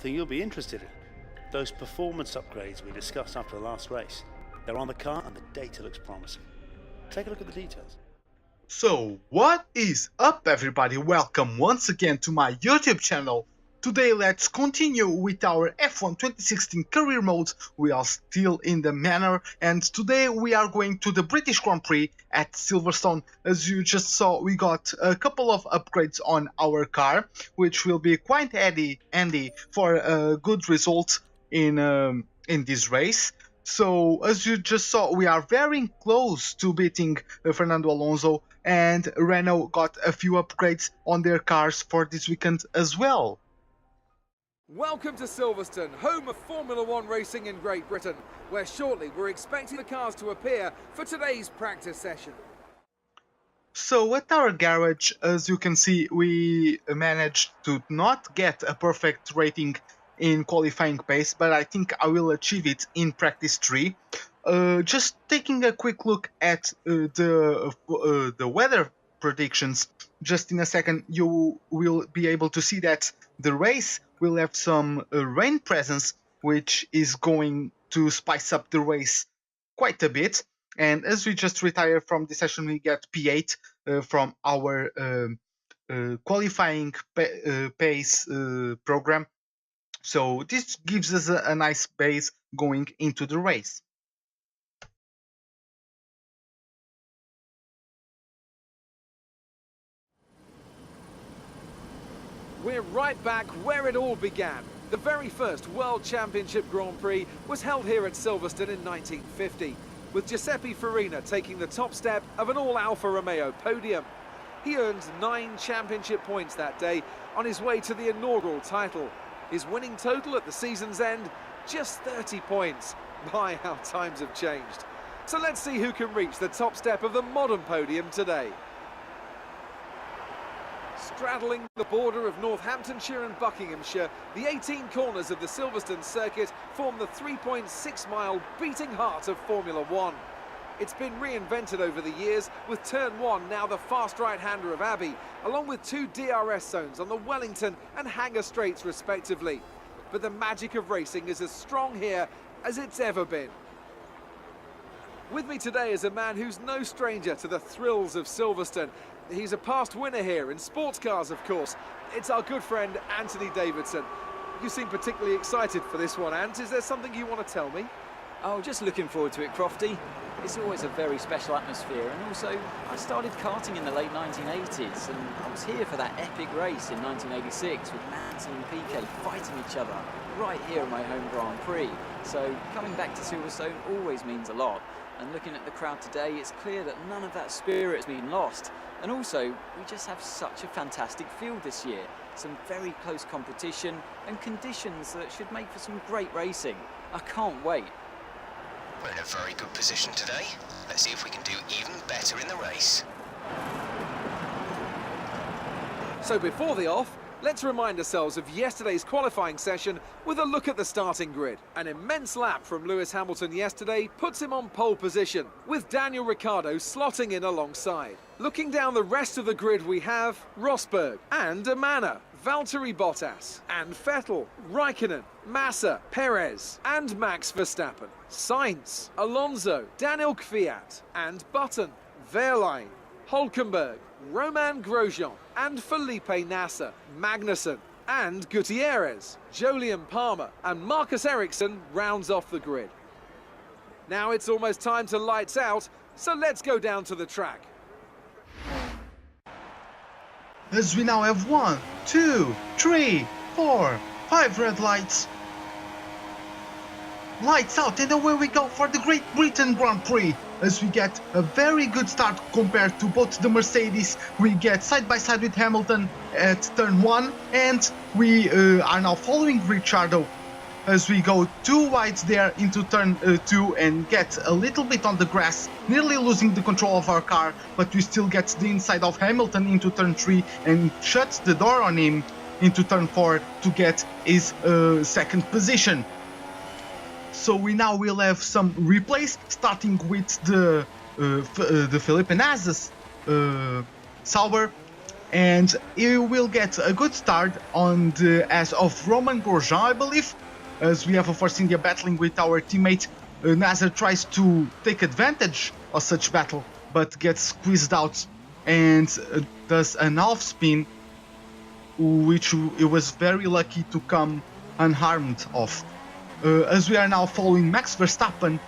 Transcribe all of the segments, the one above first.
something you'll be interested in. Those performance upgrades we discussed after the last race. They're on the car and the data looks promising. Take a look at the details. So, what is up everybody? Welcome once again to my YouTube channel. Today let's continue with our F1 2016 career mode. We are still in the Manor and today we are going to the British Grand Prix at Silverstone. As you just saw, we got a couple of upgrades on our car, which will be quite handy for a good result in this race. So, as you just saw, we are very close to beating Fernando Alonso, and Renault got a few upgrades on their cars for this weekend as well. Welcome to Silverstone, home of Formula One racing in Great Britain, where shortly we're expecting the cars to appear for today's practice session. So at our garage, as you can see, we managed to not get a perfect rating in qualifying pace, but I think I will achieve it in practice 3. Just taking a quick look at the weather predictions, just in a second you will be able to see that the race will have some rain presence, which is going to spice up the race quite a bit. And as we just retired from the session, we get P8 from our qualifying pace program. So this gives us a nice base going into the race. We're right back where it all began. The very first World Championship Grand Prix was held here at Silverstone in 1950, with Giuseppe Farina taking the top step of an all-Alfa Romeo podium. He earned 9 championship points that day on his way to the inaugural title. His winning total at the season's end, just 30 points. My, how times have changed. So let's see who can reach the top step of the modern podium today. Straddling the border of Northamptonshire and Buckinghamshire, the 18 corners of the Silverstone circuit form the 3.6-mile beating heart of Formula One. It's been reinvented over the years, with Turn 1 now the fast right-hander of Abbey, along with 2 DRS zones on the Wellington and Hangar Straights respectively. But the magic of racing is as strong here as it's ever been. With me today is a man who's no stranger to the thrills of Silverstone. He's a past winner here in sports cars, of course. It's our good friend Anthony Davidson. You seem particularly excited for this one, Ant. Is there something you want to tell me? Oh, just looking forward to it, Crofty. It's always a very special atmosphere, and also I started karting in the late 1980s, and I was here for that epic race in 1986 with Manson and Piquet fighting each other right here in my home Grand Prix. So coming back to Silverstone always means a lot, and looking at the crowd today, it's clear that none of that spirit has been lost. And also, we just have such a fantastic field this year. Some very close competition and conditions that should make for some great racing. I can't wait. We're in a very good position today. Let's see if we can do even better in the race. So before the off, let's remind ourselves of yesterday's qualifying session with a look at the starting grid. An immense lap from Lewis Hamilton yesterday puts him on pole position, with Daniel Ricciardo slotting in alongside. Looking down the rest of the grid, we have Rosberg and Manor, Valtteri Bottas and Vettel, Raikkonen, Massa, Perez and Max Verstappen, Sainz, Alonso, Daniel Kvyat and Button, Wehrlein, Hülkenberg, Romain Grosjean and Felipe Nasser, Magnussen and Gutierrez, Jolyon Palmer and Marcus Ericsson rounds off the grid. Now it's almost time to lights out, so let's go down to the track. As we now have 1, 2, 3, 4, 5 red lights. Lights out, and away we go for the Great Britain Grand Prix. As we get a very good start compared to both the Mercedes. We get side by side with Hamilton at turn 1, and we are now following Ricciardo as we go 2 wide there into turn 2 and get a little bit on the grass, nearly losing the control of our car, but we still get the inside of Hamilton into turn 3 and shut the door on him into turn 4 to get his second position. So we now will have some replays, starting with the Felipe Nasser's Sauber. and he will get a good start on the ass of Roman Grosjean, I believe, as we have a Force India battling with our teammate. Nasser tries to take advantage of such battle, but gets squeezed out and does an half spin, which he was very lucky to come unharmed of. As we are now following Max Verstappen,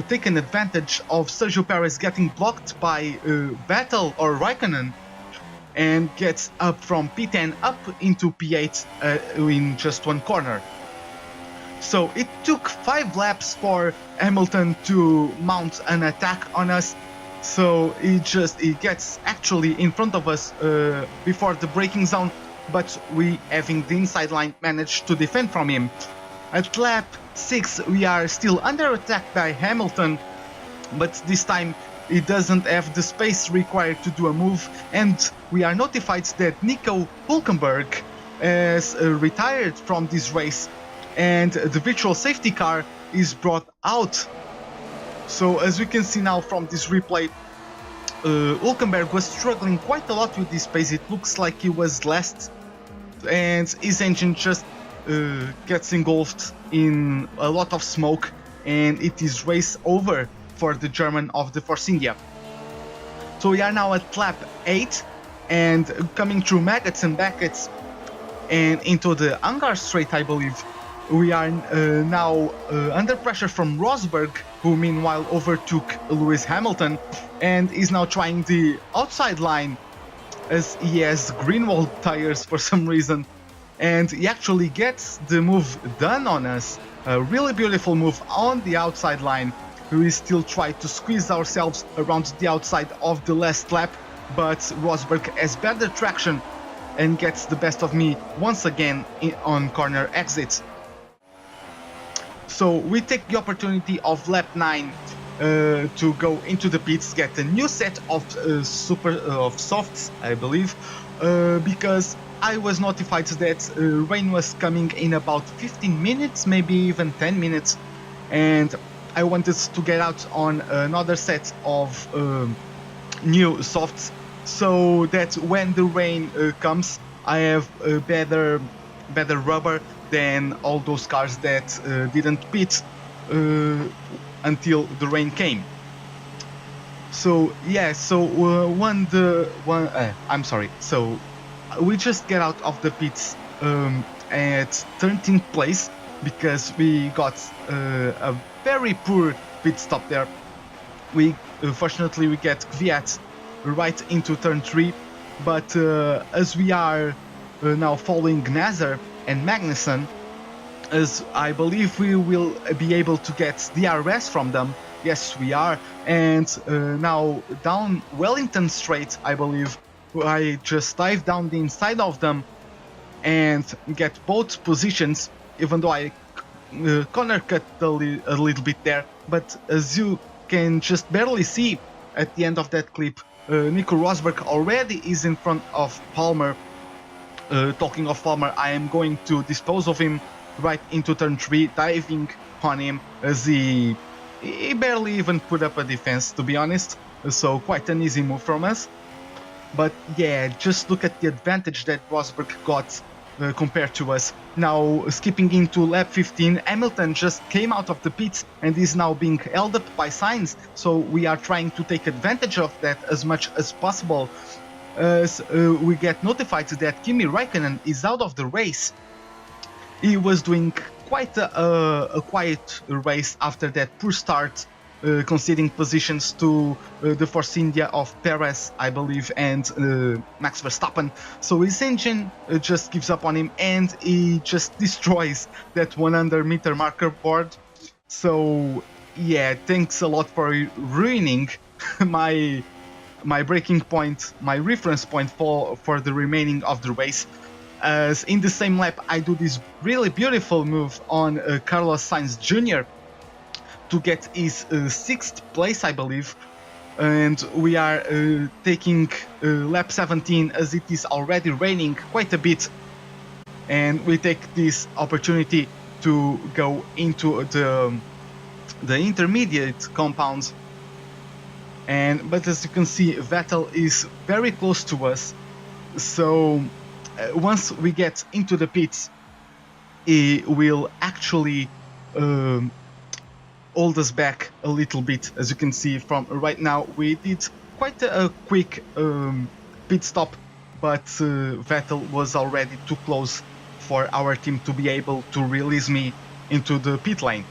taking advantage of Sergio Perez getting blocked by Vettel or Raikkonen, and gets up from P10 up into P8 in just one corner. So it took 5 laps for Hamilton to mount an attack on us. So he gets actually in front of us before the braking zone, but we, having the inside line, managed to defend from him. At lap 6 we are still under attack by Hamilton, but this time he doesn't have the space required to do a move, and we are notified that Nico Hülkenberg has retired from this race, and the virtual safety car is brought out. So as we can see now from this replay, Hülkenberg was struggling quite a lot with this pace. It looks like he was last, and his engine just gets engulfed in a lot of smoke, and it is race over for the German of the Force India. So we are now at lap 8 and coming through Maggots and Beckets and into the Hangar Straight, I believe. We are now under pressure from Rosberg, who meanwhile overtook Lewis Hamilton and is now trying the outside line as he has Greenwald tires for some reason, and he actually gets the move done on us. A really beautiful move on the outside line. We still try to squeeze ourselves around the outside of the last lap, but Rosberg has better traction and gets the best of me once again on corner exits. So we take the opportunity of lap 9 to go into the pits, get a new set of softs, I believe, because I was notified that rain was coming in about 15 minutes, maybe even 10 minutes, and I wanted to get out on another set of new softs, so that when the rain comes, I have better rubber than all those cars that didn't pit until the rain came. So yeah, so I'm sorry. So we just get out of the pits at 13th place because we got a very poor pit stop there. Fortunately we get Kvyat right into turn 3, but as we are now following Nasser and Magnussen, as I believe we will be able to get DRS from them. Yes, we are. And now down Wellington Straight, I believe, I just dive down the inside of them and get both positions, even though I corner cut a little bit there. But as you can just barely see at the end of that clip, Nico Rosberg already is in front of Palmer. Talking of Palmer, I am going to dispose of him right into turn 3, diving on him as he barely even put up a defense, to be honest, so quite an easy move from us. But yeah, just look at the advantage that Rosberg got compared to us. Now skipping into lap 15, Hamilton just came out of the pits and is now being held up by Sainz, so we are trying to take advantage of that as much as possible. As we get notified that Kimi Raikkonen is out of the race. He was doing quite a quiet race after that poor start, conceding positions to the Force India of Perez, I believe, and Max Verstappen. So his engine just gives up on him and he just destroys that 100-meter marker board. So yeah, thanks a lot for ruining my breaking point, my reference point for the remaining of the race. As in the same lap I do this really beautiful move on Carlos Sainz Jr. to get his 6th place, I believe, and we are taking lap 17 as it is already raining quite a bit, and we take this opportunity to go into the intermediate compounds. But as you can see, Vettel is very close to us, So once we get into the pits, it will actually hold us back a little bit. As you can see from right now, we did quite a quick pit stop, but Vettel was already too close for our team to be able to release me into the pit lane.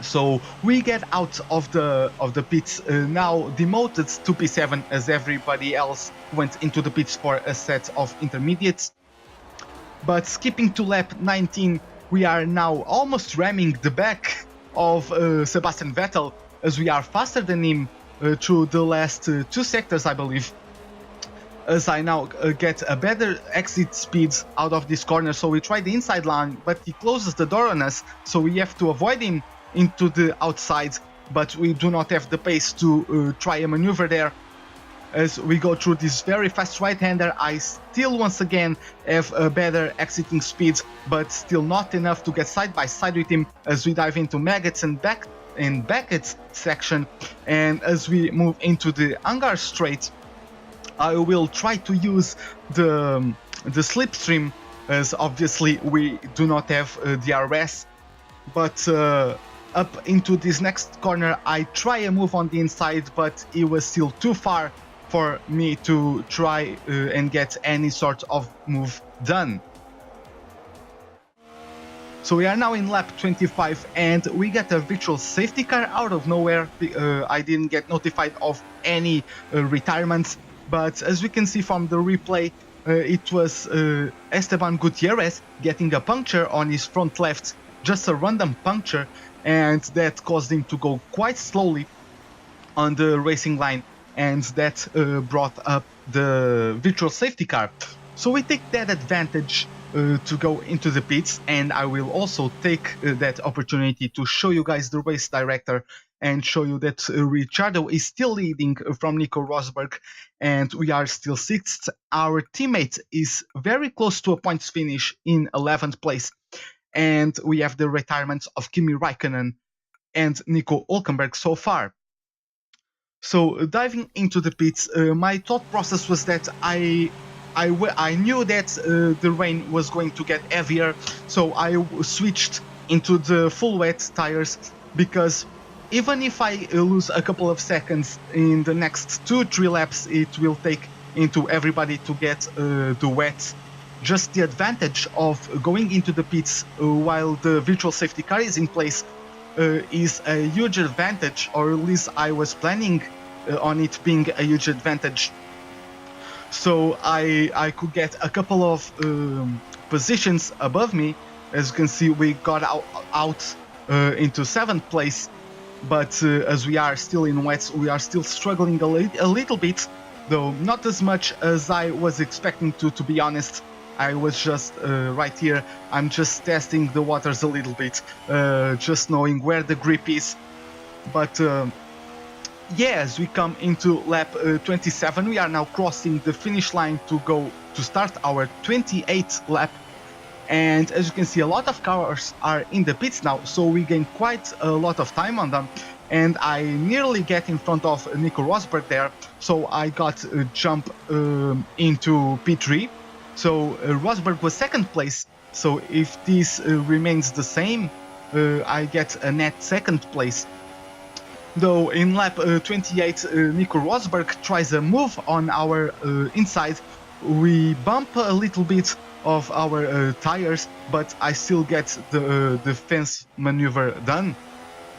So we get out of the pits now demoted to P7, as everybody else went into the pits for a set of intermediates. But skipping to lap 19, we are now almost ramming the back of Sebastian Vettel, as we are faster than him through the last 2 sectors, I believe. As I now get a better exit speed out of this corner, so we try the inside line, but he closes the door on us, so we have to avoid him into the outside, but we do not have the pace to try a maneuver there. As we go through this very fast right-hander, I still once again have a better exiting speed, but still not enough to get side by side with him as we dive into Maggots and Beckett's section. And as we move into the Hangar Straight, I will try to use the slipstream, as obviously we do not have DRS, but up into this next corner I try a move on the inside, but it was still too far for me to try and get any sort of move done. So we are now in lap 25 and we get a virtual safety car out of nowhere. I didn't get notified of any retirements, but as we can see from the replay, it was Esteban Gutierrez getting a puncture on his front left, just a random puncture, and that caused him to go quite slowly on the racing line, and that brought up the virtual safety car. So we take that advantage to go into the pits, and I will also take that opportunity to show you guys the race director and show you that Ricciardo is still leading from Nico Rosberg, and we are still 6th. Our teammate is very close to a points finish in 11th place, and we have the retirements of Kimi Raikkonen and Nico Hülkenberg so far. So diving into the pits, my thought process was that I knew that the rain was going to get heavier, so I switched into the full wet tires, because even if I lose a couple of seconds in the next 2-3 laps, it will take into everybody to get the wet. Just the advantage of going into the pits while the virtual safety car is in place is a huge advantage, or at least I was planning on it being a huge advantage. So I could get a couple of positions above me. As you can see, we got out into 7th place, but as we are still in wets, we are still struggling a little bit, though not as much as I was expecting to be honest. I was just right here, I'm just testing the waters a little bit, just knowing where the grip is. But yeah, as we come into lap 27, we are now crossing the finish line to start our 28th lap. And as you can see, a lot of cars are in the pits now, so we gain quite a lot of time on them. And I nearly get in front of Nico Rosberg there, so I got a jump into P3. So Rosberg was 2nd place, so if this remains the same, I get a net 2nd place. Though in lap 28, Nico Rosberg tries a move on our inside. We bump a little bit of our tires, but I still get the fence maneuver done.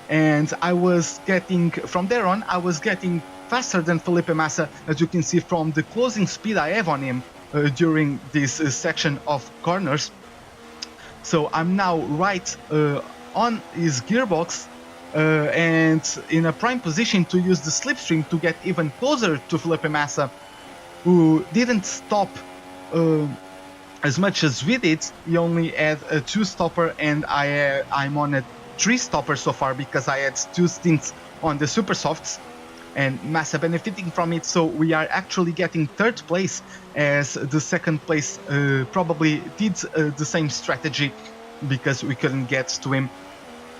And I was getting, from there on, I was getting faster than Felipe Massa, as you can see from the closing speed I have on him during this section of corners. So I'm now right on his gearbox and in a prime position to use the slipstream to get even closer to Felipe Massa, who didn't stop as much as we did. He only had a 2-stopper, and I'm on a 3-stopper so far because I had 2 stints on the super softs, and Massa benefiting from it. So we are actually getting 3rd place, as the 2nd place probably did the same strategy because we couldn't get to him.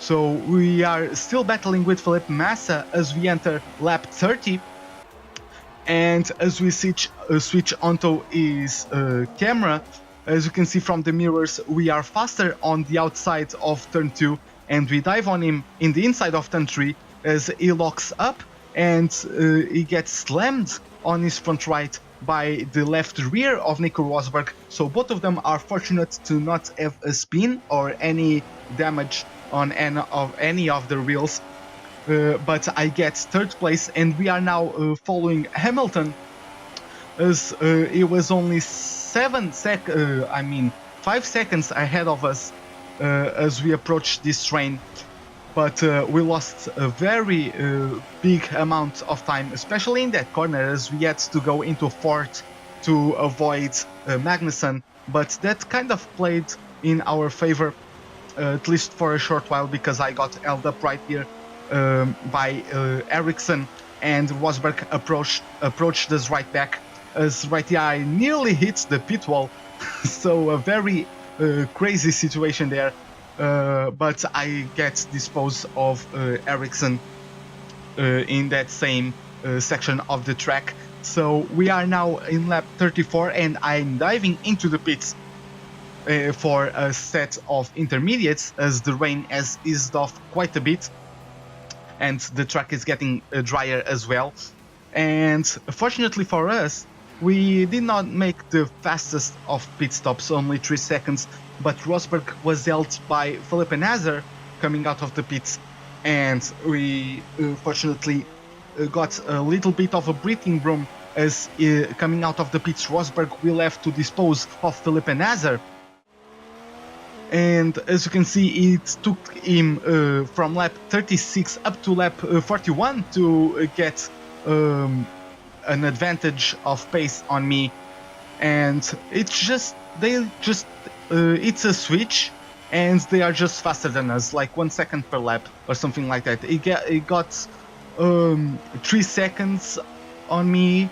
So we are still battling with Felipe Massa as we enter lap 30, And as we switch onto his camera, as you can see from the mirrors, we are faster on the outside of turn 2, and we dive on him in the inside of turn 3 as he locks up, and he gets slammed on his front right by the left rear of Nico Rosberg. So both of them are fortunate to not have a spin or any damage on any of the wheels. But I get third place, and we are now following Hamilton, as it was only 5 seconds ahead of us as we approached this train. But we lost a very big amount of time, especially in that corner, as we had to go into fourth to avoid Magnussen. But that kind of played in our favor, at least for a short while, because I got held up right here by Ericsson, and Rosberg approached us right back, as right here I nearly hit the pit wall. So a very crazy situation there. But I get disposed of Ericsson in that same section of the track. So we are now in lap 34, and I'm diving into the pits for a set of intermediates, as the rain has eased off quite a bit and the track is getting drier as well. And fortunately for us, we did not make the fastest of pit stops, only 3 seconds, but Rosberg was held by Felipe Nasr coming out of the pits, and we fortunately got a little bit of a breathing room, as coming out of the pits, Rosberg will have to dispose of Felipe Nasr. And as you can see, it took him from lap 36 up to lap 41 to get an advantage of pace on me. And it's a switch, and they are just faster than us, like 1 second per lap or something like that. It got 3 seconds on me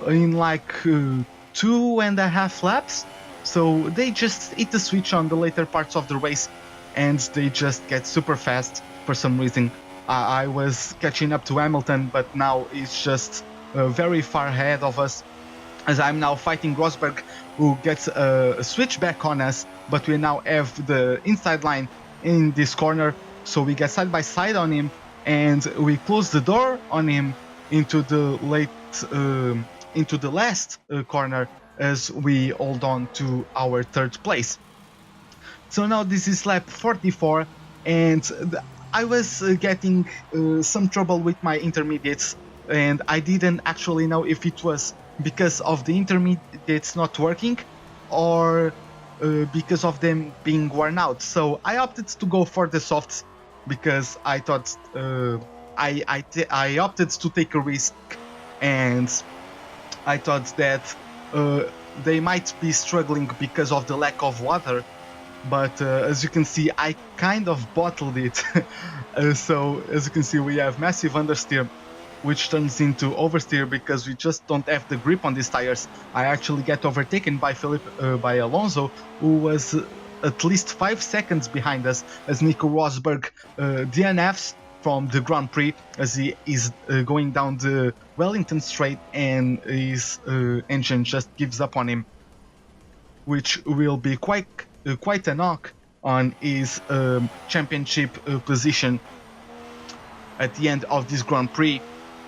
in like 2.5 laps. So they just hit the switch on the later parts of the race, and they just get super fast for some reason. I was catching up to Hamilton, but now it's just very far ahead of us, as I'm now fighting Rosberg, who gets a switch back on us, but we now have the inside line in this corner, so we get side by side on him, and we close the door on him into the last corner, as we hold on to our third place. So now this is lap 44, and I was getting some trouble with my intermediates, and I didn't actually know if it was because of the intermediates not working or because of them being worn out. So I opted to go for the softs, because I thought I opted to take a risk, and I thought that they might be struggling because of the lack of water, but as you can see, I kind of bottled it. So as you can see, we have massive understeer, which turns into oversteer because we just don't have the grip on these tires. I actually get overtaken by by Alonso, who was at least 5 seconds behind us, as Nico Rosberg DNFs from the Grand Prix, as he is going down the Wellington Straight, and his engine just gives up on him, which will be quite a knock on his championship position at the end of this Grand Prix,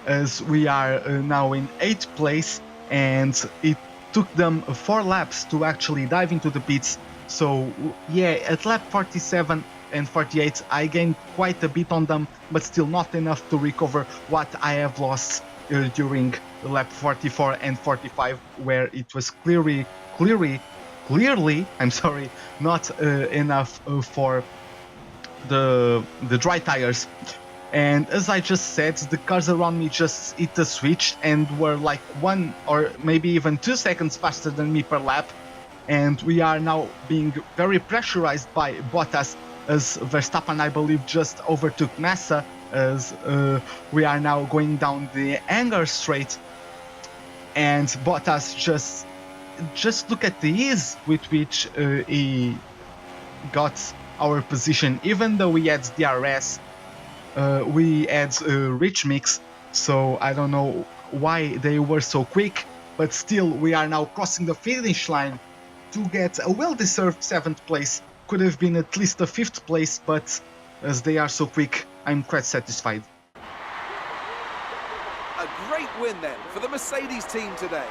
as we are now in 8th place, and it took them 4 laps to actually dive into the pits. So yeah, at lap 47 and 48 I gained quite a bit on them, but still not enough to recover what I have lost during lap 44 and 45, where it was clearly not enough for the dry tires. And as I just said, the cars around me just hit the switch and were like 1 or maybe even 2 seconds faster than me per lap, and we are now being very pressurized by Bottas, as Verstappen, I believe, just overtook Massa, as we are now going down the Anger Straight, and Bottas just look at the ease with which he got our position. Even though we had DRS, we had rich mix, so I don't know why they were so quick, but still we are now crossing the finish line to get a well-deserved 7th place. Could have been at least a 5th place, but as they are so quick, I'm quite satisfied. A great win then for the Mercedes team today.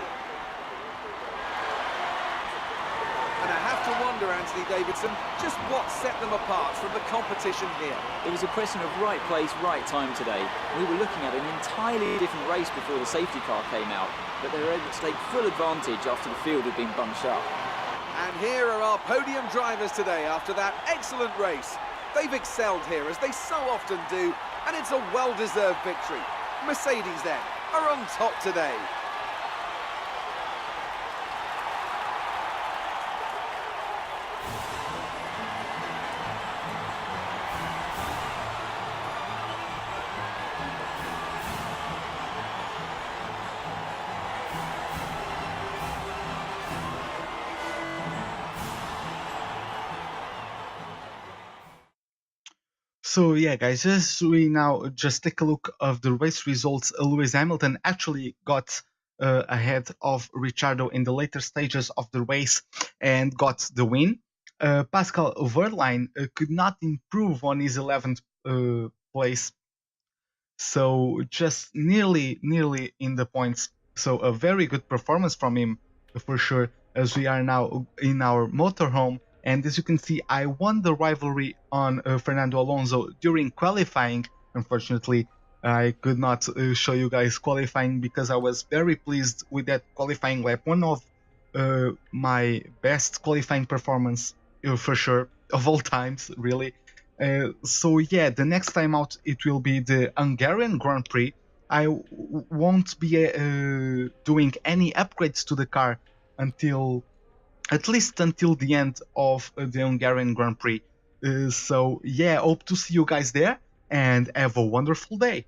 And I have to wonder, Anthony Davidson, just what set them apart from the competition here. It was a question of right place, right time today. We were looking at an entirely different race before the safety car came out, but they were able to take full advantage after the field had been bunched up. And here are our podium drivers today after that excellent race. They've excelled here, as they so often do, and it's a well-deserved victory. Mercedes, then, are on top today. So yeah, guys, as we now just take a look of the race results, Lewis Hamilton actually got ahead of Ricciardo in the later stages of the race and got the win. Pascal Wehrlein could not improve on his 11th place, so just nearly in the points. So a very good performance from him for sure, as we are now in our motorhome. And as you can see, I won the rivalry on Fernando Alonso during qualifying. Unfortunately, I could not show you guys qualifying because I was very pleased with that qualifying lap. One of my best qualifying performance for sure of all times, really. So yeah, the next time out it will be the Hungarian Grand Prix. I won't be doing any upgrades to the car until at least until the end of the Hungarian Grand Prix. So yeah, hope to see you guys there and have a wonderful day.